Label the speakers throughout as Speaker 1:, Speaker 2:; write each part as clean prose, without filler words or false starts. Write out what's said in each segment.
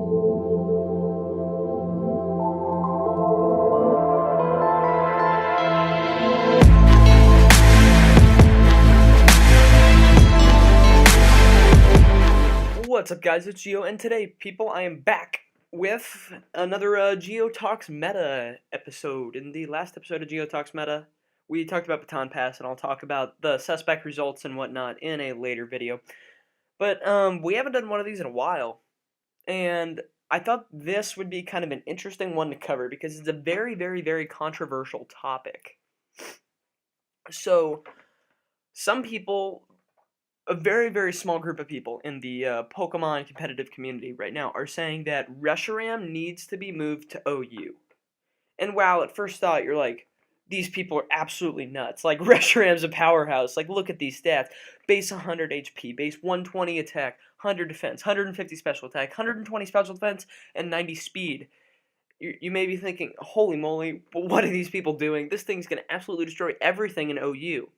Speaker 1: What's up, guys? It's Geo, and today, people, I am back with another Geo Talks Meta episode. In the last episode of Geo Talks Meta, we talked about Baton Pass, and I'll talk about the suspect results and whatnot in a later video. But we haven't done one of these in a while, and I thought this would be kind of an interesting one to cover because it's a very, very, very controversial topic. So, some people, a very, very small group of people in the Pokemon competitive community right now are saying that Reshiram needs to be moved to OU. And wow, at first thought, you're like, these people are absolutely nuts. Like, Reshiram's a powerhouse. Like, look at these stats. Base 100 HP, base 120 attack, 100 defense, 150 special attack, 120 special defense, and 90 speed. You may be thinking, holy moly, what are these people doing? This thing's going to absolutely destroy everything in OU.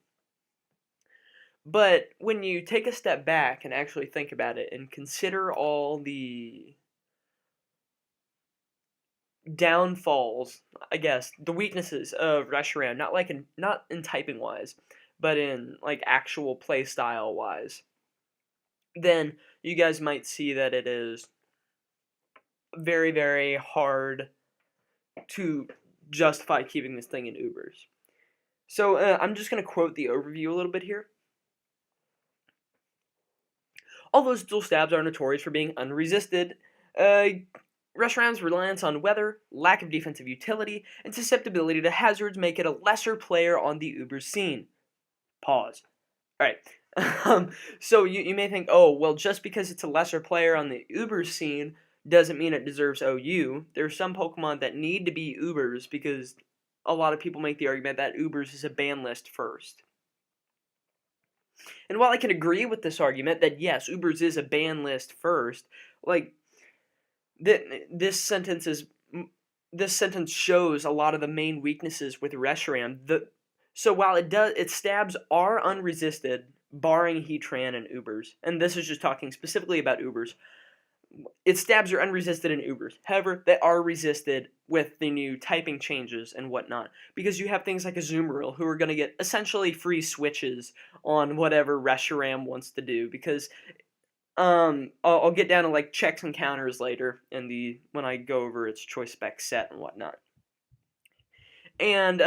Speaker 1: But when you take a step back and actually think about it and consider all the downfalls, I guess, the weaknesses of Reshiram, not in typing wise, but in like actual play style wise, then you guys might see that it is very, very hard to justify keeping this thing in Ubers. So I'm just going to quote the overview a little bit here. Although dual stabs are notorious for being unresisted, Reshiram's reliance on weather, lack of defensive utility, and susceptibility to hazards make it a lesser player on the Uber scene. Pause. Alright, so you may think, oh, well, just because it's a lesser player on the Uber scene doesn't mean it deserves OU. There are some Pokemon that need to be Ubers because a lot of people make the argument that Ubers is a ban list first. And while I can agree with this argument that yes, Ubers is a ban list first, like this sentence shows a lot of the main weaknesses with Reshiram. So while its stabs are unresisted, barring Heatran and Ubers, and this is just talking specifically about Ubers, its stabs are unresisted in Ubers. However, they are resisted with the new typing changes and whatnot, because you have things like Azumarill who are going to get essentially free switches on whatever Reshiram wants to do, because I'll get down to like checks and counters later when I go over its choice spec set and whatnot. And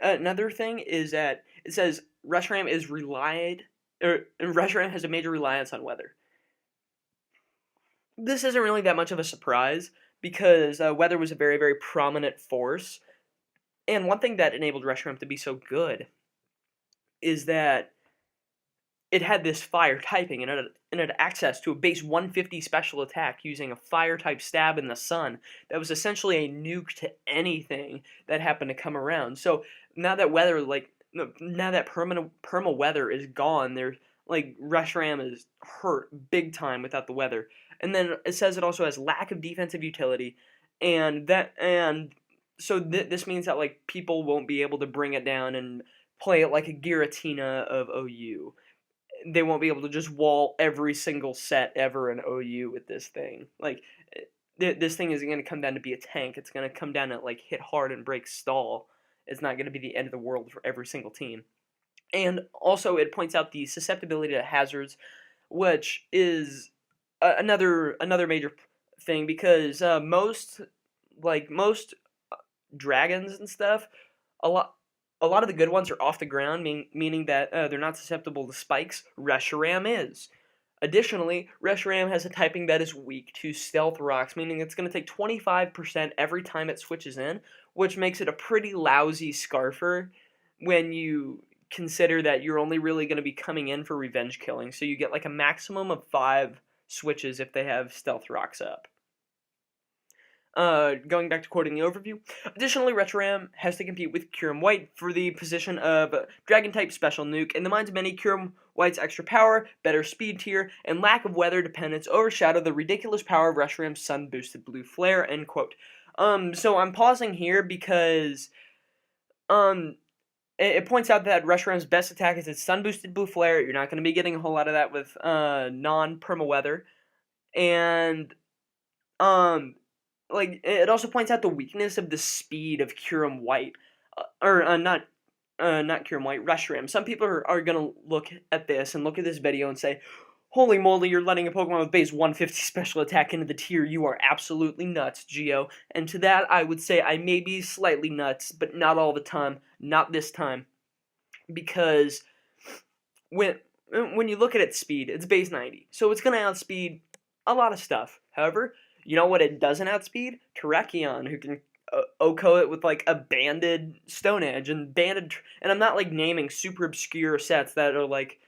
Speaker 1: another thing is that it says Reshiram Reshiram has a major reliance on weather. This isn't really that much of a surprise, because weather was a very, very prominent force. And one thing that enabled Reshiram to be so good is that it had this fire typing, and it had access to a base 150 special attack using a fire-type stab in the sun that was essentially a nuke to anything that happened to come around. So now that perma weather is gone, Reshiram is hurt big time without the weather. And then it says it also has lack of defensive utility, so this means that like people won't be able to bring it down and play it like a Giratina of OU. They won't be able to just wall every single set ever in OU with this thing. Like, this thing isn't going to come down to be a tank. It's going to come down to like hit hard and break stall. It's not going to be the end of the world for every single team. And also, it points out the susceptibility to hazards, which is another major thing, because most dragons and stuff, a lot of the good ones are off the ground, meaning that they're not susceptible to spikes. Reshiram is. Additionally, Reshiram has a typing that is weak to stealth rocks, meaning it's going to take 25% every time it switches in, which makes it a pretty lousy Scarfer when you consider that you're only really going to be coming in for revenge killing, so you get like a maximum of 5 switches if they have stealth rocks up. Going back to quoting the overview, additionally, Reshiram has to compete with Kyurem White for the position of Dragon-type special nuke. In the minds of many, Kyurem White's extra power, better speed tier, and lack of weather dependence overshadow the ridiculous power of Reshiram's sun-boosted blue flare, end quote. So I'm pausing here because, it points out that Reshiram's best attack is its sun-boosted blue flare. You're not going to be getting a whole lot of that with non-perma weather, and like it also points out the weakness of the speed of Kyurem White, or not Kyurem White, Reshiram. Some people are gonna look at this and look at this video and say, "Holy moly, you're letting a Pokemon with base 150 special attack into the tier. You are absolutely nuts, Geo." And to that, I would say I may be slightly nuts, but not all the time. Not this time, because when you look at its speed, it's base 90, so it's gonna outspeed a lot of stuff. However, you know what it doesn't outspeed? Terrakion, who can OHKO it with like a banded Stone Edge and banded, and I'm not like naming super obscure sets that are like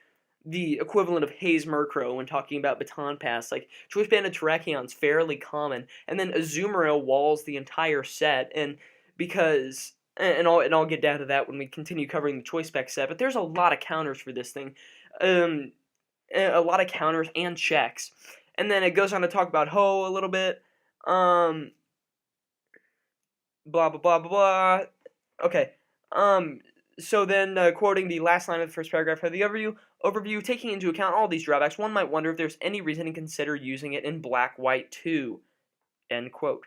Speaker 1: the equivalent of Haze Murkrow when talking about Baton Pass. Like Choice Banded Terrakion's fairly common, and then Azumarill walls the entire set, and because and I'll get down to that when we continue covering the Choice Spec set. But there's a lot of counters for this thing, a lot of counters and checks, and then it goes on to talk about Ho a little bit. Blah blah blah blah blah. Okay. So then, quoting the last line of the first paragraph of the overview, taking into account all these drawbacks, one might wonder if there's any reason to consider using it in black-white too. End quote.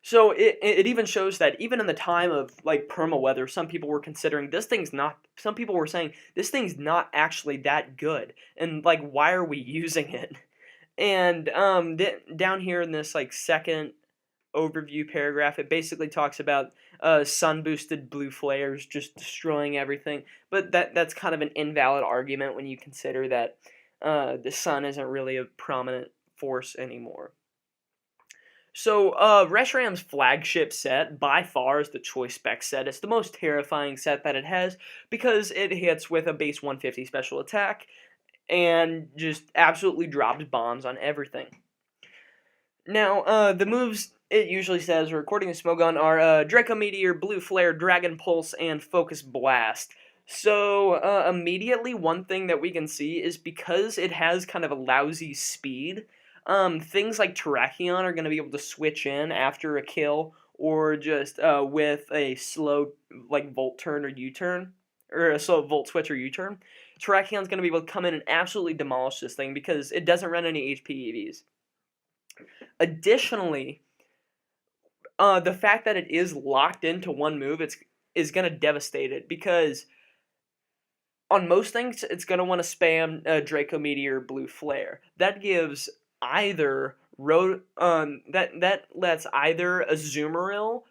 Speaker 1: So it even shows that even in the time of like perma weather, some people were considering this thing's not. Some people were saying this thing's not actually that good, and like why are we using it? And down here in this like second overview paragraph, it basically talks about sun boosted blue flares just destroying everything, but that's kind of an invalid argument when you consider that the sun isn't really a prominent force anymore. So Reshiram's flagship set by far is the Choice Spec set. It's the most terrifying set that it has because it hits with a base 150 special attack and just absolutely drops bombs on everything. Now, the moves it usually says, according to Smogon, are Draco Meteor, Blue Flare, Dragon Pulse, and Focus Blast. So, immediately, one thing that we can see is because it has kind of a lousy speed, things like Terrakion are going to be able to switch in after a kill, or just with a slow, like, Volt Turn or U-Turn, or a slow Volt Switch or U-Turn. Terrakion's going to be able to come in and absolutely demolish this thing because it doesn't run any HP EVs. Additionally, the fact that it is locked into one move is going to devastate it because on most things it's going to want to spam Draco Meteor Blue Flare. That gives either that lets either Azumarill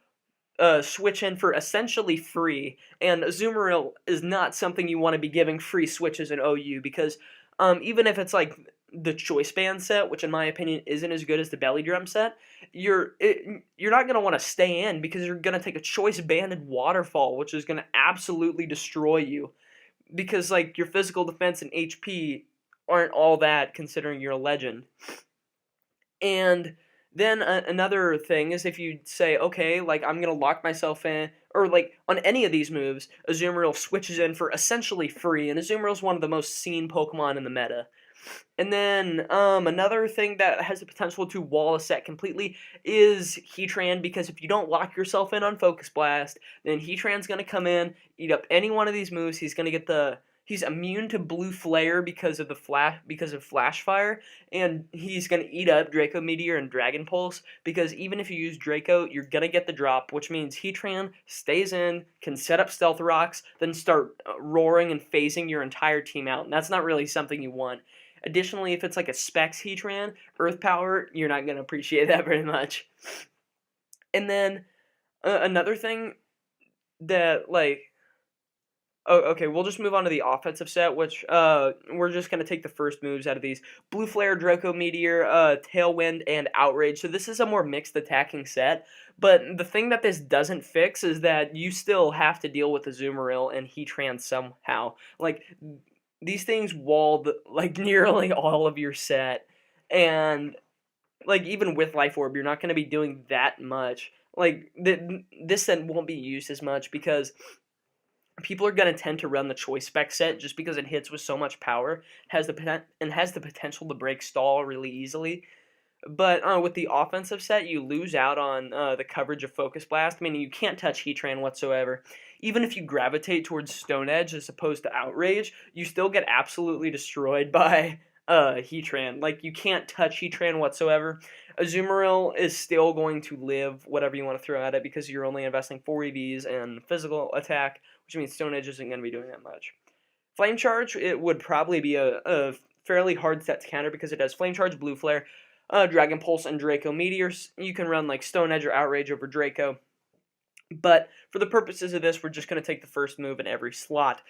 Speaker 1: switch in for essentially free, and Azumarill is not something you want to be giving free switches in OU because even if it's like the Choice Band set, which in my opinion isn't as good as the Belly Drum set, you're not going to want to stay in because you're going to take a Choice Banded Waterfall, which is going to absolutely destroy you because like your physical defense and HP aren't all that considering you're a legend. And then another thing is if you say, okay, like I'm going to lock myself in, or like on any of these moves, Azumarill switches in for essentially free, and Azumarill's one of the most seen Pokemon in the meta. And then another thing that has the potential to wall a set completely is Heatran, because if you don't lock yourself in on Focus Blast, then Heatran's going to come in, eat up any one of these moves. He's going to get he's immune to Blue Flare because of Flash Fire, and he's going to eat up Draco Meteor and Dragon Pulse, because even if you use Draco, you're going to get the drop, which means Heatran stays in, can set up Stealth Rocks, then start roaring and phasing your entire team out, and that's not really something you want. Additionally, if it's like a Specs Heatran, Earth Power, you're not going to appreciate that very much. And then another thing that, like, okay, we'll just move on to the offensive set, which we're just going to take the first moves out of these. Blue Flare, Draco Meteor, Tailwind, and Outrage. So this is a more mixed attacking set, but the thing that this doesn't fix is that you still have to deal with Azumarill and Heatran somehow. Like, these things wall like nearly all of your set, and like even with Life Orb, you're not going to be doing that much. Like this set won't be used as much because people are going to tend to run the Choice Spec set just because it hits with so much power, has the potential to break stall really easily. But with the offensive set, you lose out on the coverage of Focus Blast. I mean, you can't touch Heatran whatsoever. Even if you gravitate towards Stone Edge as opposed to Outrage, you still get absolutely destroyed by Heatran. Like, you can't touch Heatran whatsoever. Azumarill is still going to live whatever you want to throw at it because you're only investing 4 EVs and physical attack, which means Stone Edge isn't going to be doing that much. Flame Charge, it would probably be a fairly hard set to counter because it has Flame Charge, Blue Flare, Dragon Pulse, and Draco Meteors. You can run like Stone Edge or Outrage over Draco. But for the purposes of this, we're just going to take the first move in every slot.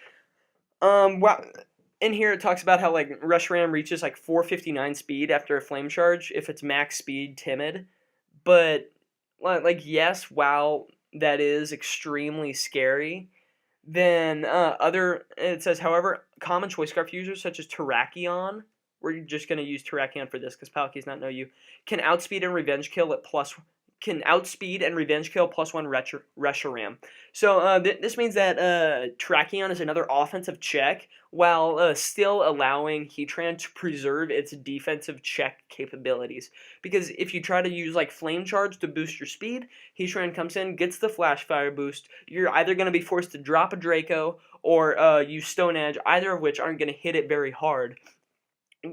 Speaker 1: In here it talks about how like Reshiram reaches like 459 speed after a Flame Charge if it's max speed Timid. But like yes, while that is extremely scary, then it says, however, common Choice Scarf users such as Terrakion, we're just going to use Terrakion for this because Palkies not know you, can outspeed and revenge kill at +1 Reshiram. So this means that Terrakion is another offensive check while still allowing Heatran to preserve its defensive check capabilities. Because if you try to use like Flame Charge to boost your speed, Heatran comes in, gets the Flash Fire boost, you're either going to be forced to drop a Draco or use Stone Edge, either of which aren't going to hit it very hard.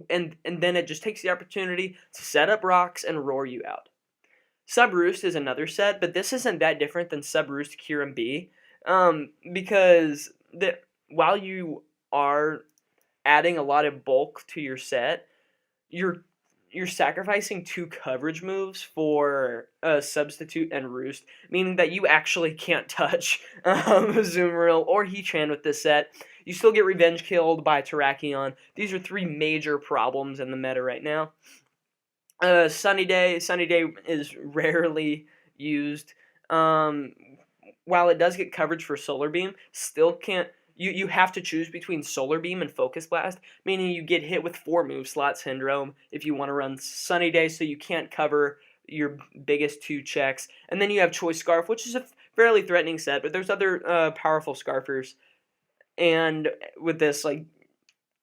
Speaker 1: And then it just takes the opportunity to set up rocks and roar you out. Sub-Roost is another set, but this isn't that different than Sub-Roost Kyurem B, because while you are adding a lot of bulk to your set, you're sacrificing 2 coverage moves for Substitute and Roost, meaning that you actually can't touch Azumarill or Heatran with this set. You still get revenge killed by Terrakion. These are 3 major problems in the meta right now. Sunny Day is rarely used. While it does get coverage for Solar Beam, still can't. You have to choose between Solar Beam and Focus Blast, meaning you get hit with 4 move slot syndrome if you want to run Sunny Day, so you can't cover your biggest 2 checks. And then you have Choice Scarf, which is a fairly threatening set, but there's other powerful Scarfers. And with this, like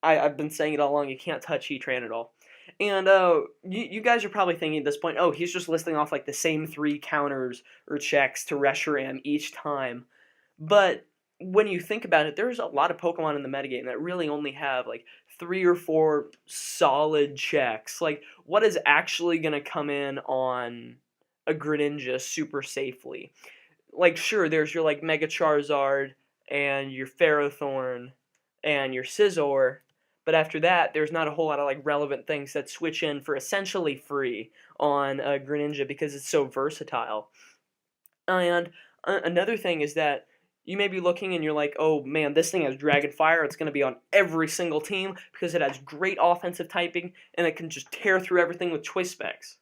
Speaker 1: I've been saying it all along, you can't touch Heatran at all. And you guys are probably thinking at this point, oh, he's just listing off like the same 3 counters or checks to Reshiram each time. But when you think about it, there's a lot of Pokemon in the metagame that really only have like 3 or 4 solid checks. Like, what is actually going to come in on a Greninja super safely? Like, sure, there's your like Mega Charizard and your Ferrothorn and your Scizor. But after that, there's not a whole lot of like relevant things that switch in for essentially free on Greninja because it's so versatile. And another thing is that you may be looking and you're like, oh man, this thing has Dragon Fire. It's going to be on every single team because it has great offensive typing and it can just tear through everything with choice specs.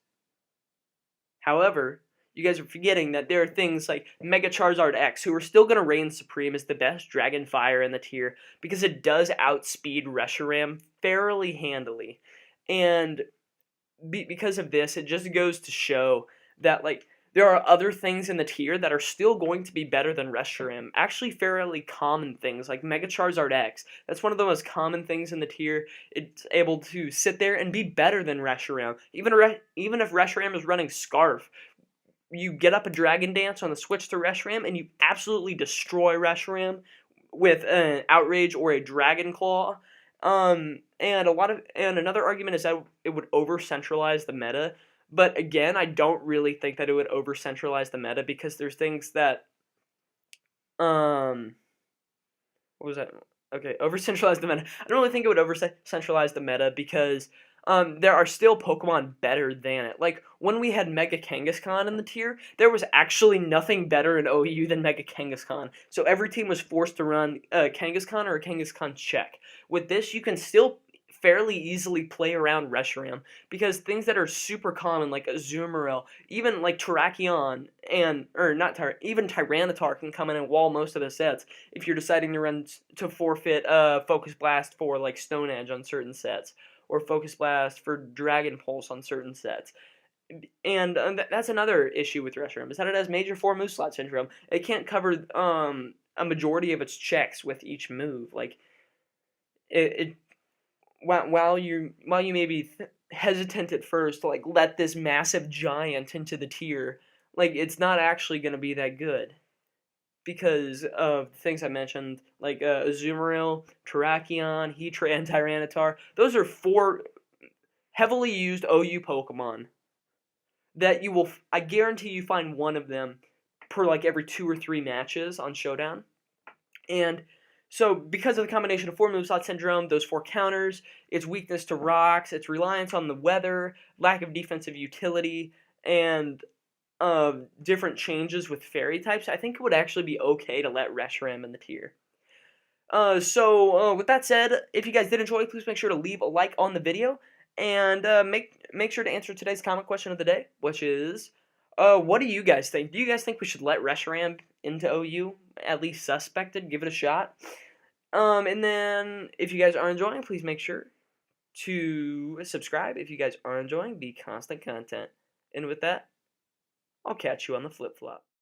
Speaker 1: However, you guys are forgetting that there are things like Mega Charizard X, who are still going to reign supreme as the best Dragon Fire in the tier, because it does outspeed Reshiram fairly handily. And because of this, it just goes to show that like there are other things in the tier that are still going to be better than Reshiram. Actually fairly common things, like Mega Charizard X. That's one of the most common things in the tier. It's able to sit there and be better than Reshiram. Even if Reshiram is running Scarf, you get up a Dragon Dance on the switch to Reshiram, and you absolutely destroy Reshiram with an Outrage or a Dragon Claw. And another argument is that it would over-centralize the meta. But again, I don't really think that it would over-centralize the meta because there's things that what was that? Okay, over-centralize the meta. I don't really think it would over-centralize the meta because there are still Pokemon better than it. Like, when we had Mega Kangaskhan in the tier, there was actually nothing better in OU than Mega Kangaskhan. So every team was forced to run a Kangaskhan or a Kangaskhan check. With this, you can still fairly easily play around Reshiram, because things that are super common, like Azumarill, even like Terrakion, even Tyranitar can come in and wall most of the sets if you're deciding to run to forfeit Focus Blast for like Stone Edge on certain sets, or Focus Blast for Dragon Pulse on certain sets. And that's another issue with Reshiram, is that it has major 4 move slot syndrome. It can't cover a majority of its checks with each move. Like, while you may be hesitant at first to like let this massive giant into the tier, like, it's not actually going to be that good, because of things I mentioned, like Azumarill, Terrakion, Heatran, and Tyranitar. Those are 4 heavily used OU Pokemon that you will, I guarantee you find one of them per like every 2 or 3 matches on Showdown. And so, because of the combination of 4 moveslot syndrome, those 4 counters, its weakness to rocks, its reliance on the weather, lack of defensive utility, and different changes with fairy types, I think it would actually be okay to let Reshiram in the tier. With that said, if you guys did enjoy, please make sure to leave a like on the video, and make sure to answer today's comment question of the day, which is, what do you guys think? Do you guys think we should let Reshiram into OU? At least suspected, give it a shot. And then, if you guys are enjoying, please make sure to subscribe if you guys are enjoying the constant content. And with that, I'll catch you on the flip-flop.